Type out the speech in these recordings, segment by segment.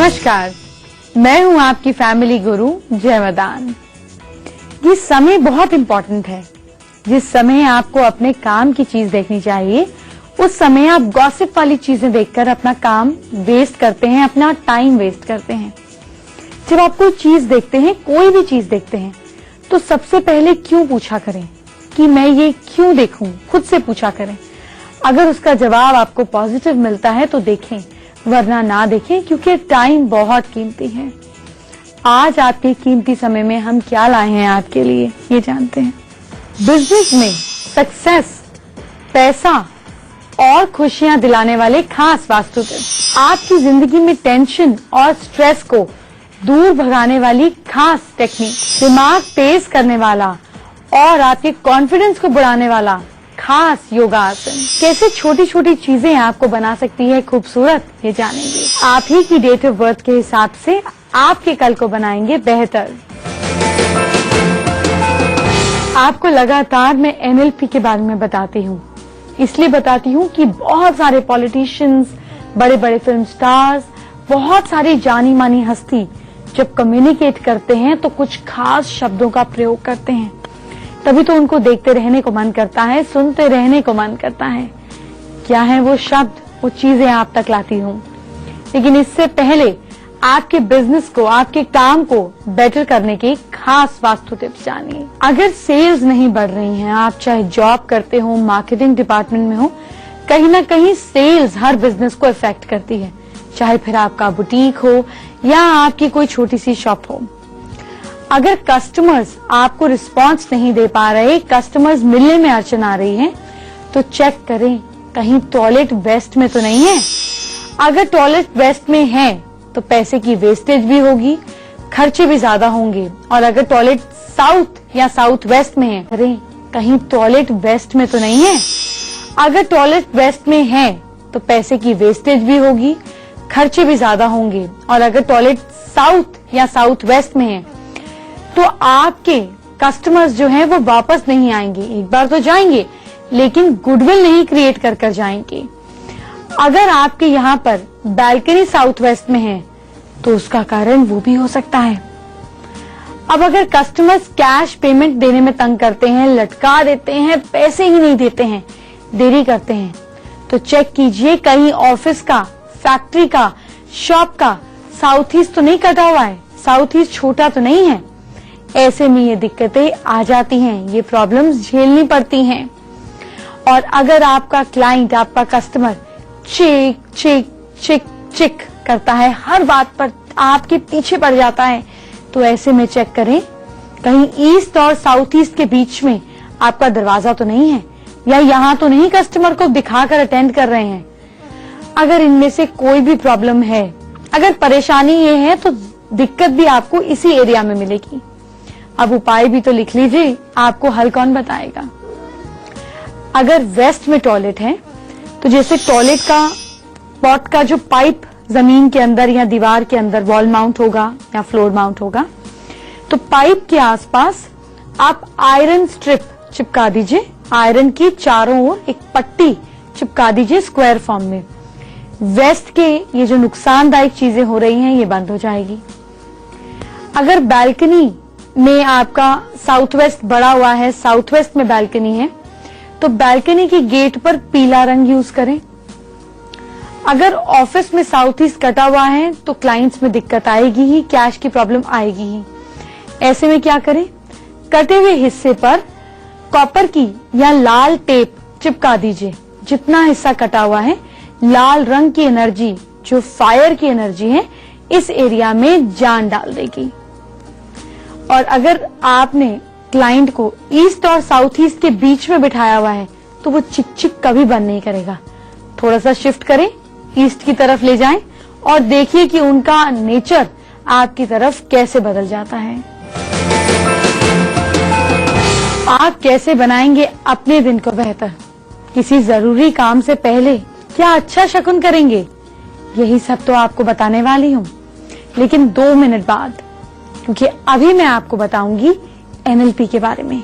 नमस्कार, मैं हूं आपकी फैमिली गुरु जयमदान। ये समय बहुत इंपॉर्टेंट है। जिस समय आपको अपने काम की चीज देखनी चाहिए, उस समय आप गॉसिप वाली चीजें देखकर अपना काम वेस्ट करते हैं, अपना टाइम वेस्ट करते हैं। जब आप कोई चीज देखते हैं, कोई भी चीज देखते हैं, तो सबसे पहले क्यों पूछा करें कि मैं ये क्यों देखूं, खुद से पूछा करें। अगर उसका जवाब आपको पॉजिटिव मिलता है तो देखें, वरना ना देखें, क्योंकि टाइम बहुत कीमती है। आज आपके कीमती समय में हम क्या लाए हैं आपके लिए, ये जानते हैं। बिजनेस में सक्सेस, पैसा और खुशियां दिलाने वाले खास वास्तु टिप्स, आपकी जिंदगी में टेंशन और स्ट्रेस को दूर भगाने वाली खास टेक्निक, दिमाग तेज करने वाला और आपके कॉन्फिडेंस को बढ़ाने वाला खास योगासन, कैसे छोटी छोटी चीजें आपको बना सकती है खूबसूरत, ये जानेंगे। आप ही की डेट ऑफ बर्थ के हिसाब से आपके कल को बनाएंगे बेहतर। आपको लगातार मैं NLP के बारे में बताती हूँ, इसलिए बताती हूँ कि बहुत सारे पॉलिटिशियंस, बड़े बड़े फिल्म स्टार्स, बहुत सारी जानी मानी हस्ती जब कम्युनिकेट करते हैं तो कुछ खास शब्दों का प्रयोग करते हैं, तभी तो उनको देखते रहने को मन करता है, सुनते रहने को मन करता है। क्या है वो शब्द, वो चीजें आप तक लाती हूँ। लेकिन इससे पहले आपके बिजनेस को, आपके काम को बेटर करने के खास वास्तु टिप्स जानिए। अगर सेल्स नहीं बढ़ रही हैं, आप चाहे जॉब करते हो, मार्केटिंग डिपार्टमेंट में हो, कहीं ना कहीं सेल्स हर बिजनेस को इफेक्ट करती है, चाहे फिर आपका बुटीक हो या आपकी कोई छोटी सी शॉप हो। अगर कस्टमर्स आपको रिस्पांस नहीं दे पा रहे, कस्टमर्स मिलने में अड़चन आ रही है, तो चेक करें कहीं टॉयलेट वेस्ट में तो नहीं है। अगर टॉयलेट वेस्ट में है तो पैसे की वेस्टेज भी होगी, खर्चे भी ज्यादा होंगे। और अगर टॉयलेट साउथ या साउथ वेस्ट में है, अरे कहीं टॉयलेट वेस्ट में तो नहीं है। अगर टॉयलेट वेस्ट में है तो पैसे की वेस्टेज भी होगी, खर्चे भी ज्यादा होंगे। और अगर टॉयलेट साउथ या साउथ वेस्ट में है तो आपके कस्टमर्स जो हैं वो वापस नहीं आएंगे। एक बार तो जाएंगे, लेकिन गुडविल नहीं क्रिएट कर कर जाएंगे। अगर आपके यहाँ पर बैल्कनी साउथ वेस्ट में है तो उसका कारण वो भी हो सकता है। अब अगर कस्टमर्स कैश पेमेंट देने में तंग करते हैं, लटका देते हैं, पैसे ही नहीं देते हैं, देरी करते हैं, तो चेक कीजिए कहीं ऑफिस का, फैक्ट्री का, शॉप का साउथ ईस्ट तो नहीं कटा हुआ है, साउथ ईस्ट छोटा तो नहीं है। ऐसे में ये दिक्कतें आ जाती हैं, ये प्रॉब्लम्स झेलनी पड़ती हैं। और अगर आपका क्लाइंट, आपका कस्टमर चिक चिक चिक चिक करता है, हर बात पर आपके पीछे पड़ जाता है, तो ऐसे में चेक करें कहीं ईस्ट और साउथ ईस्ट के बीच में आपका दरवाजा तो नहीं है, या यहाँ तो नहीं कस्टमर को दिखाकर अटेंड कर रहे हैं। अगर इनमें से कोई भी प्रॉब्लम है, अगर परेशानी ये है, तो दिक्कत भी आपको इसी एरिया में मिलेगी। अब उपाय भी तो लिख लीजिए, आपको हल कौन बताएगा। अगर वेस्ट में टॉयलेट है तो जैसे टॉयलेट का पॉट का जो पाइप जमीन के अंदर या दीवार के अंदर वॉल माउंट होगा या फ्लोर माउंट होगा, तो पाइप के आसपास आप आयरन स्ट्रिप चिपका दीजिए। आयरन की चारों ओर एक पट्टी चिपका दीजिए स्क्वायर फॉर्म में। वेस्ट के ये जो नुकसानदायक चीजें हो रही हैं, ये बंद हो जाएगी। अगर बैल्कनी में आपका साउथ वेस्ट बढ़ा हुआ है, साउथ वेस्ट में बैल्कनी है, तो बैल्कनी की गेट पर पीला रंग यूज करें। अगर ऑफिस में साउथ ईस्ट कटा हुआ है तो क्लाइंट्स में दिक्कत आएगी ही, कैश की प्रॉब्लम आएगी ही। ऐसे में क्या करें, कटे हुए हिस्से पर कॉपर की या लाल टेप चिपका दीजिए। जितना हिस्सा कटा हुआ है, लाल रंग की एनर्जी, जो फायर की एनर्जी है, इस एरिया में जान डाल देगी। और अगर आपने क्लाइंट को ईस्ट और साउथ ईस्ट के बीच में बिठाया हुआ है तो वो चिक चिक कभी बंद नहीं करेगा। थोड़ा सा शिफ्ट करें, ईस्ट की तरफ ले जाएं और देखिए कि उनका नेचर आपकी तरफ कैसे बदल जाता है। आप कैसे बनाएंगे अपने दिन को बेहतर। किसी जरूरी काम से पहले क्या अच्छा शकुन करेंगे, यही सब तो आपको बताने वाली हूँ, लेकिन 2 मिनट बाद, क्योंकि अभी मैं आपको बताऊंगी NLP के बारे में।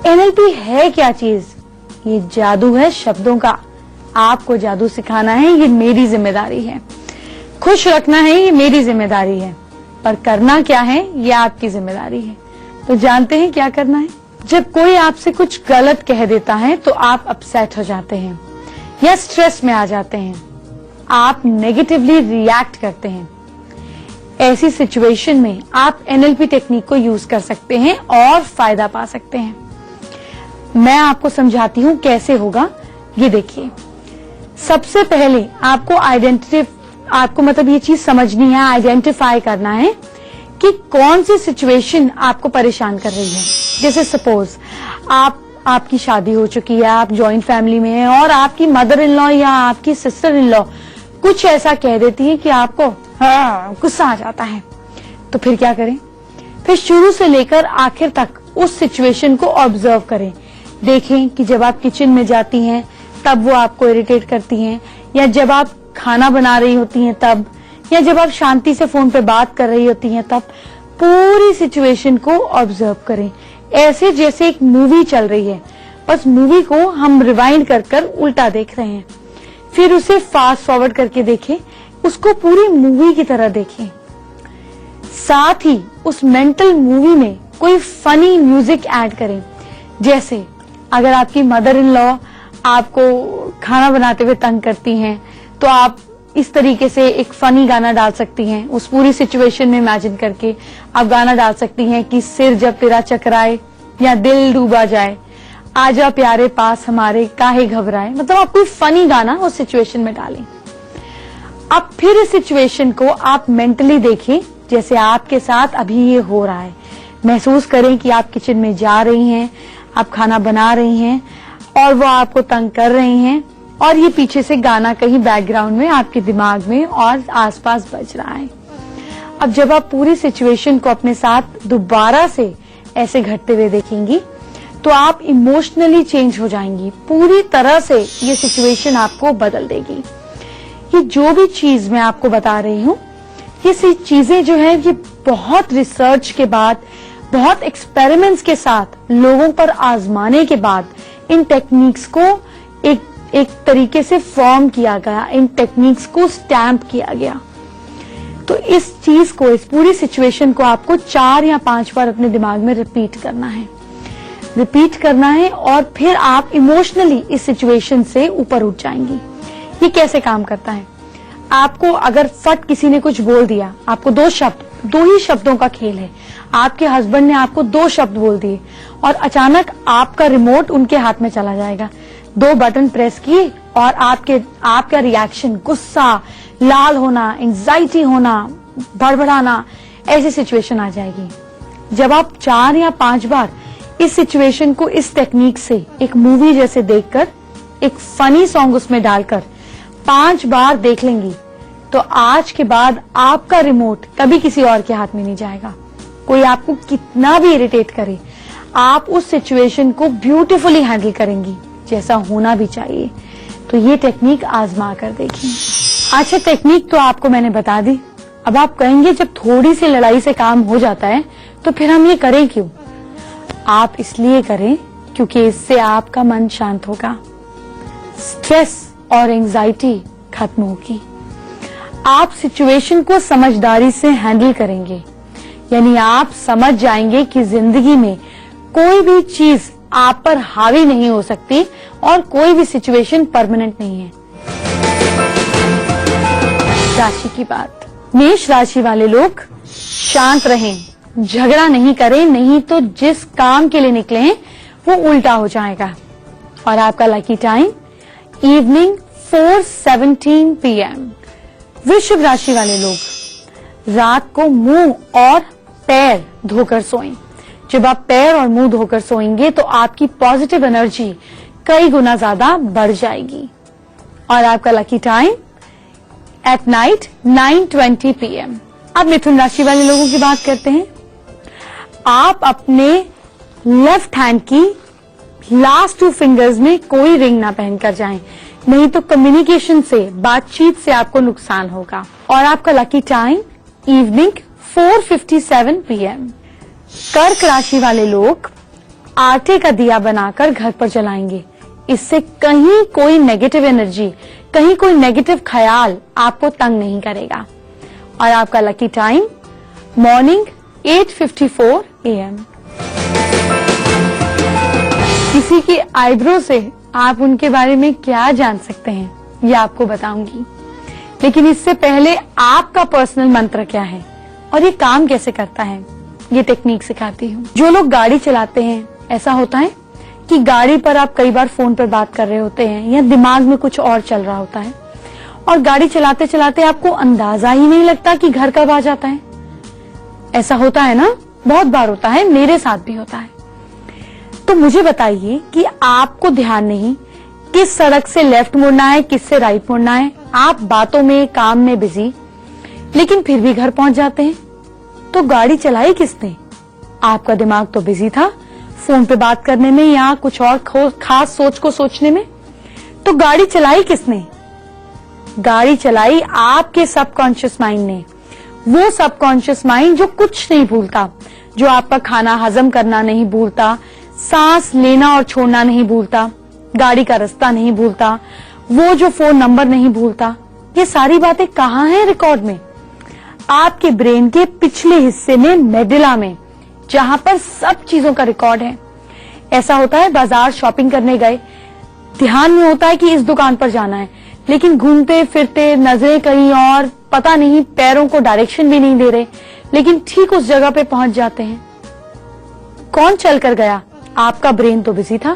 NLP है क्या चीज? ये जादू है शब्दों का। आपको जादू सिखाना है, ये मेरी जिम्मेदारी है। खुश रखना है ये मेरी जिम्मेदारी है, पर करना क्या है ये आपकी जिम्मेदारी है। तो जानते हैं क्या करना है? जब कोई आपसे कुछ गलत कह देता है तो आप अपसेट हो जाते हैं या स्ट्रेस में आ जाते हैं, आप नेगेटिवली रिएक्ट करते हैं। ऐसी सिचुएशन में आप एनएलपी टेक्निक को यूज कर सकते हैं और फायदा पा सकते हैं। मैं आपको समझाती हूं कैसे होगा, ये देखिए। सबसे पहले आपको मतलब ये चीज समझनी है, आइडेंटिफाई करना है कि कौन सी सिचुएशन आपको परेशान कर रही है। जैसे सपोज आपकी शादी हो चुकी है, आप जॉइंट फैमिली में हैं और आपकी मदर इन लॉ या आपकी सिस्टर इन लॉ कुछ ऐसा कह देती है कि आपको गुस्सा आ जाता है। तो फिर क्या करें? फिर शुरू से लेकर आखिर तक उस सिचुएशन को ऑब्जर्व करें। देखें कि जब आप किचन में जाती हैं तब वो आपको इरिटेट करती हैं, या जब आप खाना बना रही होती हैं तब, या जब आप शांति से फोन पे बात कर रही होती हैं तब। पूरी सिचुएशन को ऑब्जर्व करें, ऐसे जैसे एक मूवी चल रही है, बस मूवी को हम रिवाइंड कर कर उल्टा देख रहे हैं। फिर उसे फास्ट फॉरवर्ड करके देखें, उसको पूरी मूवी की तरह देखें। साथ ही उस मेंटल मूवी में कोई फनी म्यूजिक ऐड करें। जैसे अगर आपकी मदर इन लॉ आपको खाना बनाते हुए तंग करती हैं तो आप इस तरीके से एक फनी गाना डाल सकती हैं। उस पूरी सिचुएशन में इमेजिन करके आप गाना डाल सकती हैं कि सिर जब तेरा चकराए या दिल डूबा जाए, आजा प्यारे पास हमारे काहे घबराए। मतलब आप कोई फनी गाना उस सिचुएशन में डालें। अब फिर इस सिचुएशन को आप मेंटली देखें जैसे आपके साथ अभी ये हो रहा है। महसूस करें कि आप किचन में जा रही हैं, आप खाना बना रही हैं और वो आपको तंग कर रही हैं, और ये पीछे से गाना कहीं बैकग्राउंड में आपके दिमाग में और आसपास बज रहा है। अब जब आप पूरी सिचुएशन को अपने साथ दोबारा से ऐसे घटते हुए देखेंगी तो आप इमोशनली चेंज हो जाएंगी। पूरी तरह से ये सिचुएशन आपको बदल देगी। ये जो भी चीज मैं आपको बता रही हूँ, ये चीजें जो है ये बहुत रिसर्च के बाद, बहुत एक्सपेरिमेंट्स के साथ लोगों पर आजमाने के बाद इन टेक्निक्स को एक तरीके से फॉर्म किया गया, इन टेक्निक्स को स्टैम्प किया गया। तो इस चीज को, इस पूरी सिचुएशन को आपको 4 या 5 बार अपने दिमाग में रिपीट करना है और फिर आप इमोशनली इस सिचुएशन से ऊपर उठ जाएंगी। ये कैसे काम करता है? आपको अगर फट किसी ने कुछ बोल दिया, आपको 2 ही शब्दों का खेल है। आपके हस्बैंड ने आपको 2 शब्द बोल दिए और अचानक आपका रिमोट उनके हाथ में चला जाएगा। 2 बटन प्रेस किए और आपका रिएक्शन गुस्सा, लाल होना, एंजाइटी होना, बड़बड़ाना, ऐसी सिचुएशन आ जाएगी। जब आप 4 या 5 बार इस सिचुएशन को इस टेक्निक से एक मूवी जैसे देखकर, एक फनी सॉन्ग उसमें डालकर 5 बार देख लेंगी तो आज के बाद आपका रिमोट कभी किसी और के हाथ में नहीं जाएगा। कोई आपको कितना भी इरिटेट करे, आप उस सिचुएशन को ब्यूटीफुली हैंडल करेंगी जैसा होना भी चाहिए। तो ये टेक्निक आजमा कर देखिए। अच्छा, टेक्निक तो आपको मैंने बता दी। अब आप कहेंगे जब थोड़ी सी लड़ाई से काम हो जाता है तो फिर हम ये करें क्यों? आप इसलिए करें क्योंकि इससे आपका मन शांत होगा, स्ट्रेस और एंजाइटी खत्म होगी। आप सिचुएशन को समझदारी से हैंडल करेंगे, यानी आप समझ जाएंगे कि जिंदगी में कोई भी चीज आप पर हावी नहीं हो सकती और कोई भी सिचुएशन परमानेंट नहीं है। राशि की बात, मेष राशि वाले लोग शांत रहें, झगड़ा नहीं करें, नहीं तो जिस काम के लिए निकले हैं वो उल्टा हो जाएगा। और आपका लकी टाइम इवनिंग 4:17 PM। वृषभ राशि वाले लोग रात को मुंह और पैर धोकर सोएं। जब आप पैर और मुंह धोकर सोएंगे तो आपकी पॉजिटिव एनर्जी कई गुना ज्यादा बढ़ जाएगी। और आपका lucky time at night 9:20 PM। अब मिथुन राशि वाले लोगों की बात करते हैं। आप अपने लेफ्ट हैंड की लास्ट 2 फिंगर्स में कोई रिंग ना पहनकर जाएं, नहीं तो कम्युनिकेशन से, बातचीत से आपको नुकसान होगा। और आपका लकी टाइम इवनिंग 4:57 PM। कर्क राशि वाले लोग आटे का दिया बनाकर घर पर जलाएंगे। इससे कहीं कोई नेगेटिव एनर्जी, कहीं कोई नेगेटिव ख्याल आपको तंग नहीं करेगा। और आपका लकी टाइम मॉर्निंग 8:54 AM। किसी की आईब्रो से आप उनके बारे में क्या जान सकते हैं, ये आपको बताऊंगी। लेकिन इससे पहले आपका पर्सनल मंत्र क्या है और ये काम कैसे करता है, ये टेक्निक सिखाती हूँ। जो लोग गाड़ी चलाते हैं, ऐसा होता है कि गाड़ी पर आप कई बार फोन पर बात कर रहे होते हैं या दिमाग में कुछ और चल रहा होता है और गाड़ी चलाते चलाते आपको अंदाजा ही नहीं लगता कि घर कब आ जाता है। ऐसा होता है ना, बहुत बार होता है, मेरे साथ भी होता है। तो मुझे बताइए कि आपको ध्यान नहीं किस सड़क से लेफ्ट मुड़ना है, किस से राइट मुड़ना है। आप बातों में, काम में बिजी, लेकिन फिर भी घर पहुंच जाते हैं। तो गाड़ी चलाई किसने? आपका दिमाग तो बिजी था फोन पे बात करने में या कुछ और खास सोच को सोचने में। तो गाड़ी चलाई किसने? गाड़ी चलाई आपके सबकॉन्शियस माइंड ने। वो सबकॉन्शियस माइंड जो कुछ नहीं भूलता, जो आपका खाना हजम करना नहीं भूलता, सांस लेना और छोड़ना नहीं भूलता, गाड़ी का रास्ता नहीं भूलता, वो जो फोन नंबर नहीं भूलता। ये सारी बातें कहाँ हैं रिकॉर्ड में? आपके ब्रेन के पिछले हिस्से में, मेडुला में, जहां पर सब चीजों का रिकॉर्ड है। ऐसा होता है, बाजार शॉपिंग करने गए, ध्यान में होता है कि इस दुकान पर जाना है, लेकिन घूमते फिरते नजरें कहीं और, पता नहीं, पैरों को डायरेक्शन भी नहीं दे रहे, लेकिन ठीक उस जगह पे पहुंच जाते हैं। कौन चल कर गया? आपका ब्रेन तो बिजी था।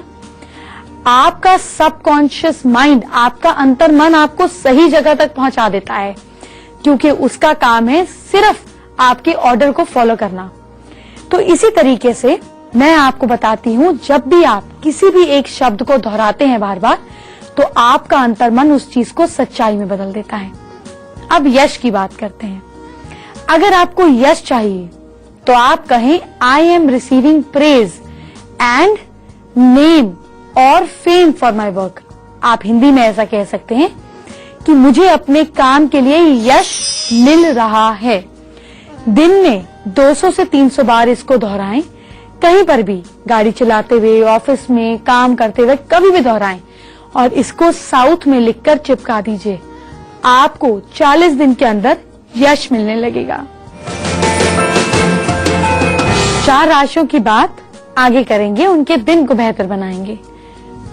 आपका सबकॉन्शियस माइंड, आपका अंतर्मन आपको सही जगह तक पहुंचा देता है, क्योंकि उसका काम है सिर्फ आपके ऑर्डर को फॉलो करना। तो इसी तरीके से मैं आपको बताती हूं, जब भी आप किसी भी एक शब्द को दोहराते हैं बार बार, तो आपका अंतर्मन उस चीज को सच्चाई में बदल देता है। अब यश की बात करते हैं। अगर आपको यश चाहिए तो आप कहें, I am receiving praise and name और फेम फॉर माई वर्क। आप हिंदी में ऐसा कह सकते हैं कि मुझे अपने काम के लिए यश मिल रहा है। दिन में 200 से 300 बार इसको दोहराएं। कहीं पर भी, गाड़ी चलाते हुए, ऑफिस में काम करते हुए, कभी भी दोहराएं और इसको साउथ में लिखकर चिपका दीजिए। आपको 40 दिन के अंदर यश मिलने लगेगा। 4 राशियों की बात आगे करेंगे, उनके दिन को बेहतर बनाएंगे।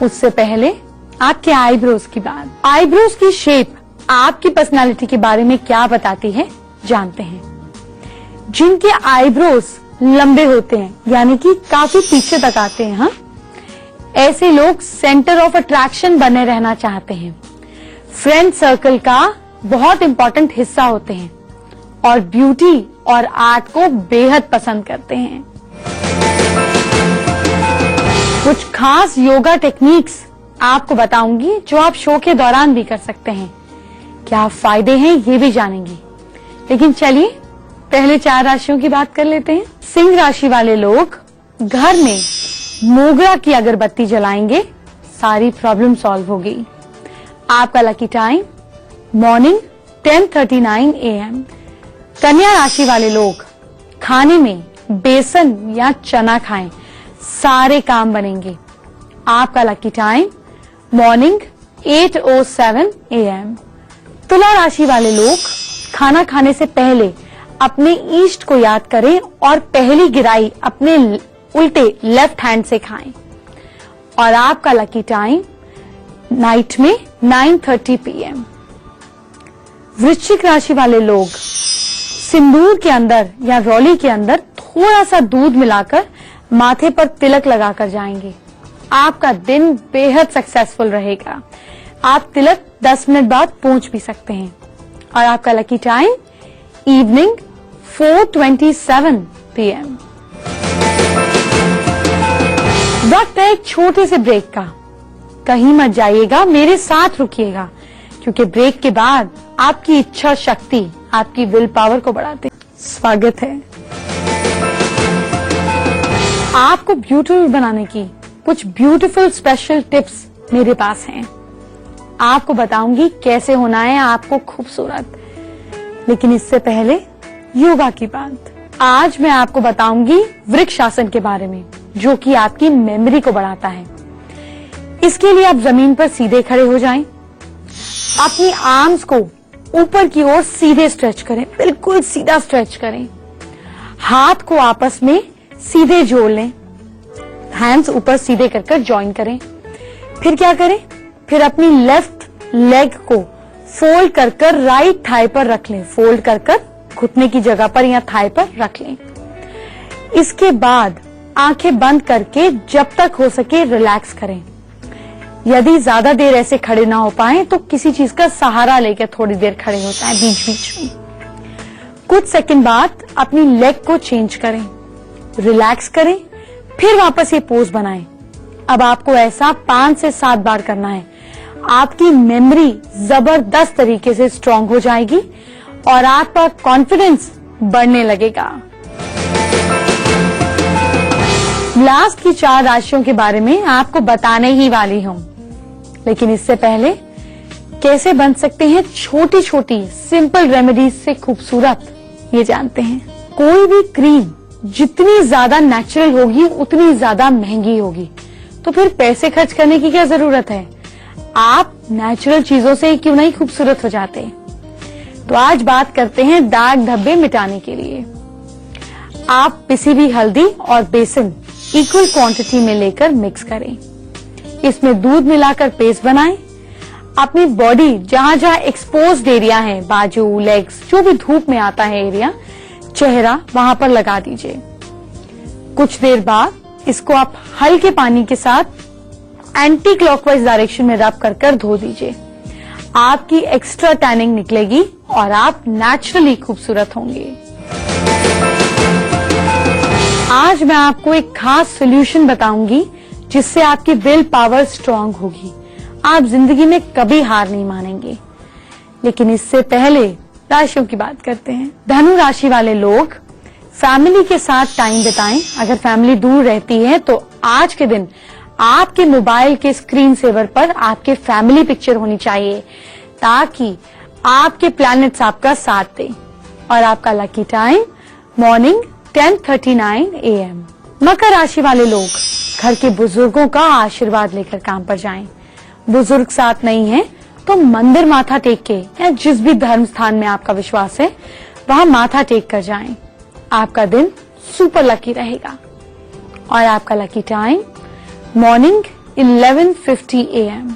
उससे पहले आपके आईब्रोज की बात। आईब्रोज की शेप आपकी पर्सनालिटी के बारे में क्या बताती है, जानते हैं। जिनके आईब्रोज लंबे होते हैं, यानी कि काफी पीछे तक आते हैं, हाँ, ऐसे लोग सेंटर ऑफ अट्रैक्शन बने रहना चाहते हैं, फ्रेंड सर्कल का बहुत इंपॉर्टेंट हिस्सा होते हैं और ब्यूटी और आर्ट को बेहद पसंद करते हैं। कुछ खास योगा टेक्निक्स आपको बताऊंगी जो आप शो के दौरान भी कर सकते हैं। क्या फायदे हैं ये भी जानेंगे। लेकिन चलिए पहले 4 राशियों की बात कर लेते हैं। सिंह राशि वाले लोग घर में मोगरा की अगरबत्ती जलाएंगे, सारी प्रॉब्लम सॉल्व होगी। आपका लकी टाइम मॉर्निंग 10:39 AM। कन्या राशि वाले लोग खाने में बेसन या चना खाएं, सारे काम बनेंगे। आपका लकी टाइम मॉर्निंग 8:07 AM। तुला राशि वाले लोग खाना खाने से पहले अपने ईष्ट को याद करें और पहली गिराई अपने उल्टे लेफ्ट हैंड से खाएं। और आपका लकी टाइम नाइट में 9:30 PM। वृश्चिक राशि वाले लोग सिंदूर के अंदर या रौली के अंदर थोड़ा सा दूध मिलाकर माथे पर तिलक लगाकर जाएंगे। आपका दिन बेहद सक्सेसफुल रहेगा। आप तिलक 10 मिनट बाद पहुंच भी सकते हैं। और आपका लकी टाइम इवनिंग 4:27 PM। वक्त है एक छोटे से ब्रेक का। कहीं मत जाइएगा, मेरे साथ रुकिएगा, क्योंकि ब्रेक के बाद आपकी इच्छा शक्ति, आपकी विल पावर को बढ़ाते। स्वागत है। आपको ब्यूटीफुल बनाने की कुछ ब्यूटीफुल स्पेशल टिप्स मेरे पास हैं। आपको बताऊंगी कैसे होना है आपको खूबसूरत। लेकिन इससे पहले योगा की बात। आज मैं आपको बताऊंगी वृक्ष आसन के बारे में, जो कि आपकी मेमोरी को बढ़ाता है। इसके लिए आप जमीन पर सीधे खड़े हो जाएं। अपनी आर्म्स को ऊपर की ओर सीधे स्ट्रेच करें, बिल्कुल सीधा स्ट्रेच करें। हाथ को आपस में सीधे जोड़ लें, हैंड्स ऊपर सीधे कर ज्वाइन करें। फिर क्या करें, फिर अपनी लेफ्ट लेग को फोल्ड कर राइट थाई पर रख लें, फोल्ड कर घुटने की जगह पर या थाई पर रख लें। इसके बाद आंखें बंद करके जब तक हो सके रिलैक्स करें। यदि ज्यादा देर ऐसे खड़े ना हो पाए तो किसी चीज का सहारा लेकर थोड़ी देर खड़े होता है बीच बीच में। कुछ सेकंड बाद अपनी लेग को चेंज करें, रिलैक्स करें, फिर वापस ये पोज बनाएं। अब आपको ऐसा 5 से 7 बार करना है। आपकी मेमोरी जबरदस्त तरीके से स्ट्रांग हो जाएगी और आपका कॉन्फिडेंस बढ़ने लगेगा। लास्ट की 4 राशियों के बारे में आपको बताने ही वाली हूं, लेकिन इससे पहले कैसे बन सकते हैं छोटी छोटी सिंपल रेमेडीज से खूबसूरत, ये जानते हैं। कोई भी क्रीम जितनी ज्यादा नेचुरल होगी उतनी ज्यादा महंगी होगी, तो फिर पैसे खर्च करने की क्या जरूरत है। आप नेचुरल चीजों से ही क्यों नहीं खूबसूरत हो जाते। तो आज बात करते हैं दाग धब्बे मिटाने के लिए। आप पिसी हुई हल्दी और बेसन इक्वल क्वांटिटी में लेकर मिक्स करें, इसमें दूध मिलाकर पेस्ट बनाएं। अपनी बॉडी जहां जहां एक्सपोज्ड एरिया है, बाजू, लेग्स, जो भी धूप में आता है एरिया, चेहरा, वहां पर लगा दीजिए। कुछ देर बाद इसको आप हल्के पानी के साथ एंटी क्लॉकवाइज डायरेक्शन में रब कर धो दीजिए। आपकी एक्स्ट्रा टैनिंग निकलेगी और आप नेचुरली खूबसूरत होंगे। आज मैं आपको एक खास सोल्यूशन बताऊंगी जिससे आपकी विल पावर स्ट्रांग होगी। आप जिंदगी में कभी हार नहीं मानेंगे। लेकिन इससे पहले राशियों की बात करते हैं। धनु राशि वाले लोग फैमिली के साथ टाइम बिताएं। अगर फैमिली दूर रहती है तो आज के दिन आपके मोबाइल के स्क्रीन सेवर पर आपके फैमिली पिक्चर होनी चाहिए, ताकि आपके प्लैनेट्स आपका साथ दें। और आपका लकी टाइम मॉर्निंग 10:39 AM। मकर राशि वाले लोग घर के बुजुर्गों का आशीर्वाद लेकर काम पर जाएं। बुजुर्ग साथ नहीं है तो मंदिर माथा टेक के या जिस भी धर्म स्थान में आपका विश्वास है वहां माथा टेक कर जाएं। आपका दिन सुपर लकी रहेगा। और आपका लकी टाइम मॉर्निंग 11:50 AM।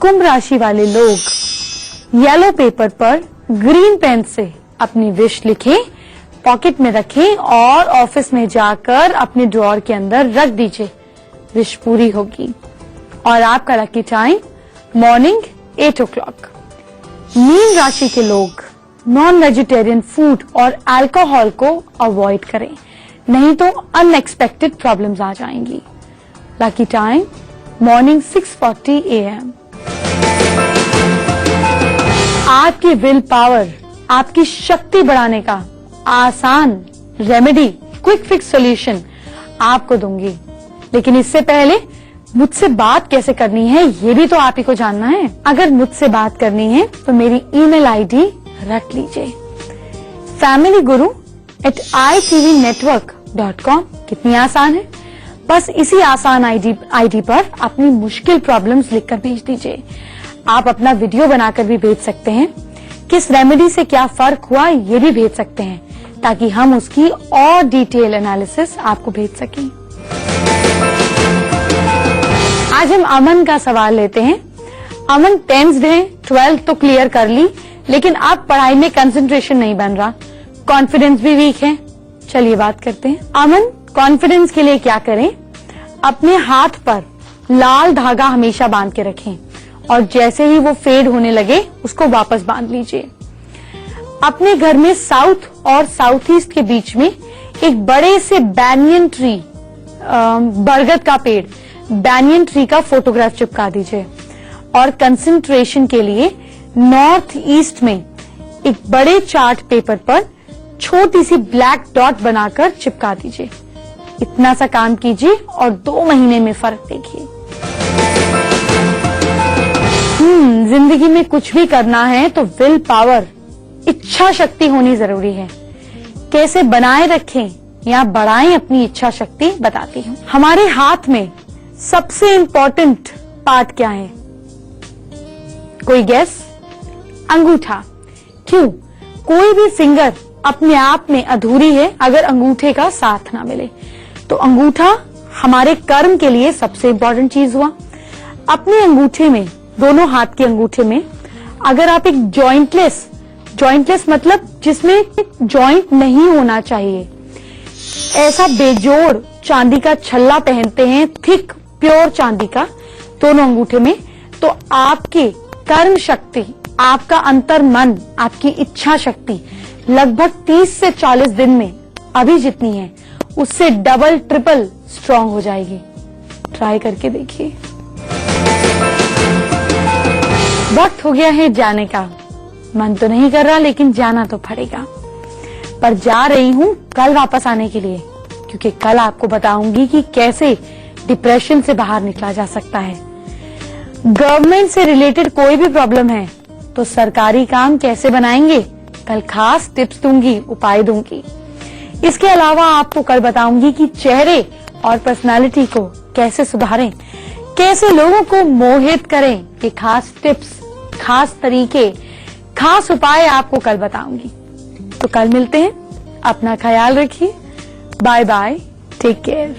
कुंभ राशि वाले लोग येलो पेपर पर ग्रीन पेन से अपनी विश लिखें, पॉकेट में रखें और ऑफिस में जाकर अपने ड्रॉअर के अंदर रख दीजिए। विश पूरी होगी। और आपका lucky time morning 8 o'clock। Mean राशि के लोग नॉन वेजिटेरियन फूड और अल्कोहल को अवॉइड करें, नहीं तो अनएक्सपेक्टेड प्रॉब्लम्स आ जाएंगी। Lucky time morning 6:40 AM। आपकी विल पावर, आपकी शक्ति बढ़ाने का आसान रेमेडी, क्विक फिक्स सॉल्यूशन आपको दूंगी। लेकिन इससे पहले मुझसे बात कैसे करनी है ये भी तो आप ही को जानना है। अगर मुझसे बात करनी है तो मेरी ईमेल आईडी रख लीजिए, familyguru@itvnetwork.com। कितनी आसान है। बस इसी आसान आईडी पर अपनी मुश्किल प्रॉब्लम्स लिखकर भेज दीजिए। आप अपना वीडियो बनाकर भी भेज सकते हैं। किस रेमेडी से क्या फर्क हुआ ये भी भेज सकते हैं, ताकि हम उसकी और डिटेल एनालिसिस आपको भेज सकें। आज हम अमन का सवाल लेते हैं। अमन टेंस्ड है, 12th तो क्लियर कर ली, लेकिन अब पढ़ाई में कंसंट्रेशन नहीं बन रहा, कॉन्फिडेंस भी वीक है। चलिए बात करते हैं। अमन, कॉन्फिडेंस के लिए क्या करें? अपने हाथ पर लाल धागा हमेशा बांध के रखें और जैसे ही वो फेड होने लगे उसको वापस बांध लीजिए। अपने घर में साउथ और साउथ ईस्ट के बीच में एक बड़े से बैनियन ट्री, बरगद का पेड़, बैनियन ट्री का फोटोग्राफ चिपका दीजिए। और कंसंट्रेशन के लिए नॉर्थ ईस्ट में एक बड़े चार्ट पेपर पर छोटी सी ब्लैक डॉट बनाकर चिपका दीजिए। इतना सा काम कीजिए और 2 महीने में फर्क देखिए। जिंदगी में कुछ भी करना है तो विल पावर, इच्छा शक्ति होनी जरूरी है। कैसे बनाए रखें या बढ़ाएं अपनी इच्छा शक्ति बताती हूँ। हमारे हाथ में सबसे इंपॉर्टेंट पार्ट क्या है? कोई गेस? अंगूठा। क्यों? कोई भी फिंगर अपने आप में अधूरी है अगर अंगूठे का साथ ना मिले। तो अंगूठा हमारे कर्म के लिए सबसे इंपॉर्टेंट चीज हुआ। अपने अंगूठे में, दोनों हाथ के अंगूठे में अगर आप एक जॉइंटलेस मतलब जिसमें जॉइंट नहीं होना चाहिए, ऐसा बेजोड़ चांदी का छल्ला पहनते हैं, थिक प्योर चांदी का, दोनों अंगूठे में, तो आपकी कर्म शक्ति, आपका अंतर मन, आपकी इच्छा शक्ति लगभग 30 से 40 दिन में अभी जितनी है उससे डबल ट्रिपल स्ट्रांग हो जाएगी। ट्राई करके देखिए। वक्त हो गया है जाने का। मन तो नहीं कर रहा लेकिन जाना तो पड़ेगा। पर जा रही हूं कल वापस आने के लिए, क्योंकि कल आपको बताऊंगी कि कैसे डिप्रेशन से बाहर निकला जा सकता है। गवर्नमेंट से रिलेटेड कोई भी प्रॉब्लम है तो सरकारी काम कैसे बनाएंगे, कल खास टिप्स दूंगी, उपाय दूंगी। इसके अलावा आपको कल बताऊंगी कि चेहरे और पर्सनालिटी को कैसे सुधारें, कैसे लोगों को मोहित करें। ये खास टिप्स, खास तरीके, खास उपाय आपको कल बताऊंगी। तो कल मिलते हैं। अपना ख्याल रखिए। Bye bye, take care.